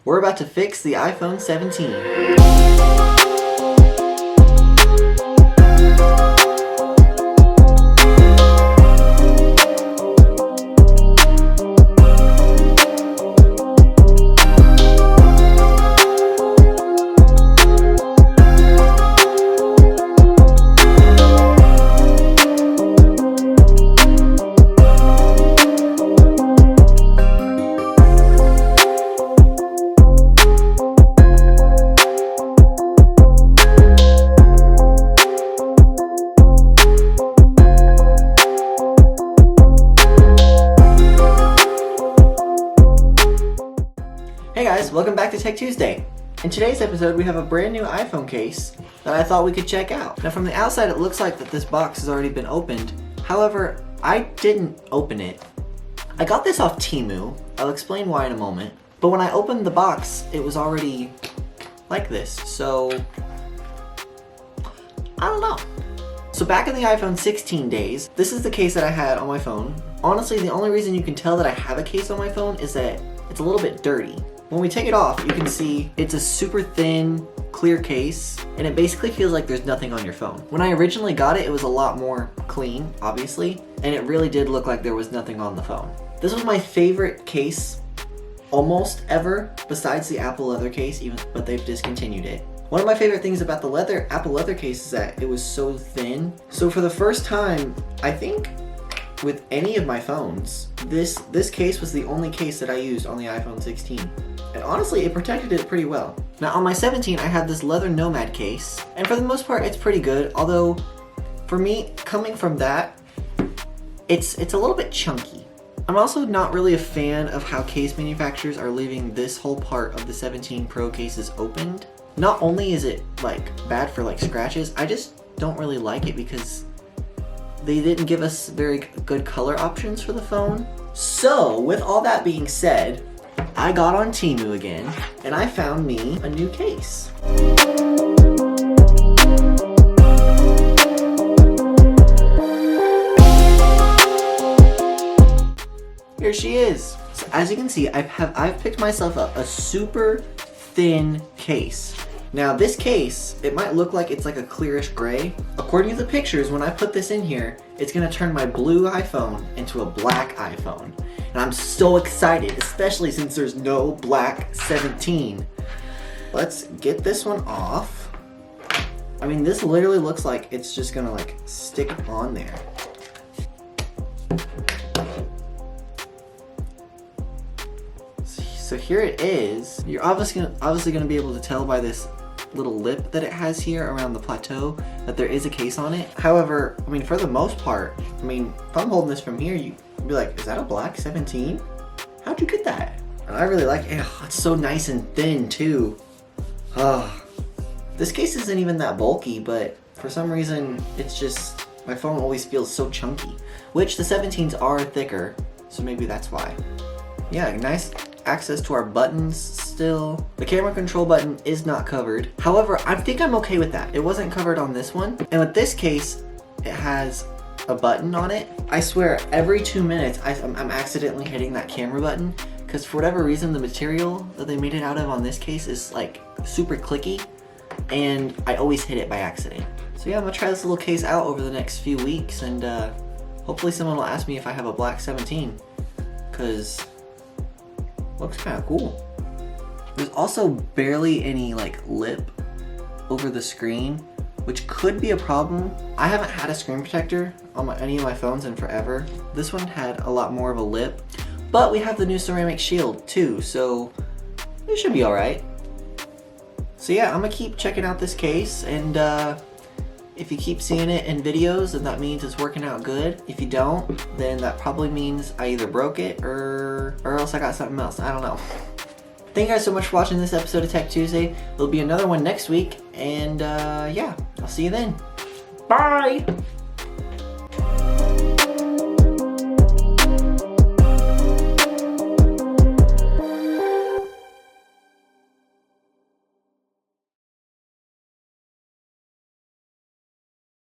We're about to fix the iPhone 17. Hey guys, welcome back to Tech Tuesday. In today's episode, we have a brand new iPhone case that I thought we could check out. Now from the outside, it looks like that this box has already been opened. However, I didn't open it. I got this off Temu. I'll explain why in a moment. But when I opened the box, it was already like this. So, I don't know. So back in the iPhone 16 days, this is the case that I had on my phone. Honestly, the only reason you can tell that I have a case on my phone is that it's a little bit dirty. When we take it off, you can see it's a super thin, clear case, and it basically feels like there's nothing on your phone. When I originally got it, it was a lot more clean, obviously, and it really did look like there was nothing on the phone. This was my favorite case almost ever, besides the Apple leather case, but they've discontinued it. One of my favorite things about the Apple leather case is that it was so thin. So for the first time, I think, with any of my phones, this case was the only case that I used on the iPhone 16. And honestly, it protected it pretty well. Now on my 17, I had this leather Nomad case, and for the most part, it's pretty good. Although, for me, coming from that, it's a little bit chunky. I'm also not really a fan of how case manufacturers are leaving this whole part of the 17 Pro cases opened. Not only is it like bad for like scratches, I just don't really like it because they didn't give us very good color options for the phone. So, with all that being said, I got on Temu again, and I found me a new case. Here she is. So as you can see, I've picked myself up a super thin case. Now this case, it might look like it's like a clearish gray. According to the pictures, when I put this in here, it's gonna turn my blue iPhone into a black iPhone. And I'm so excited, especially since there's no black 17. Let's get this one off. I mean, this literally looks like it's just gonna like stick on there. So here it is. You're obviously gonna be able to tell by this little lip that it has here around the plateau that there is a case on it. However, I mean, for the most part, I mean, if I'm holding this from here, you'd be like, is that a black 17? How'd you get that? And I really like it. It's so nice and thin too. This case isn't even that bulky, but for some reason, it's just, my phone always feels so chunky, which the 17s are thicker, so maybe that's why. Yeah, nice access to our buttons still. The camera control button is not covered. However, I think I'm okay with that. It wasn't covered on this one. And with this case, it has a button on it. I swear, every 2 minutes, I'm accidentally hitting that camera button because for whatever reason, the material that they made it out of on this case is like super clicky and I always hit it by accident. So yeah, I'm gonna try this little case out over the next few weeks and hopefully someone will ask me if I have a black 17 because looks kind of cool. There's also barely any like lip over the screen, which could be a problem. I haven't had a screen protector on any of my phones in forever. This one had a lot more of a lip, but we have the new ceramic shield too, so it should be all right. So yeah, I'm gonna keep checking out this case, and if you keep seeing it in videos, then that means it's working out good. If you don't, then that probably means I either broke it or else I got something else. I don't know. Thank you guys so much for watching this episode of Tech Tuesday. There'll be another one next week, and yeah, I'll see you then. Bye!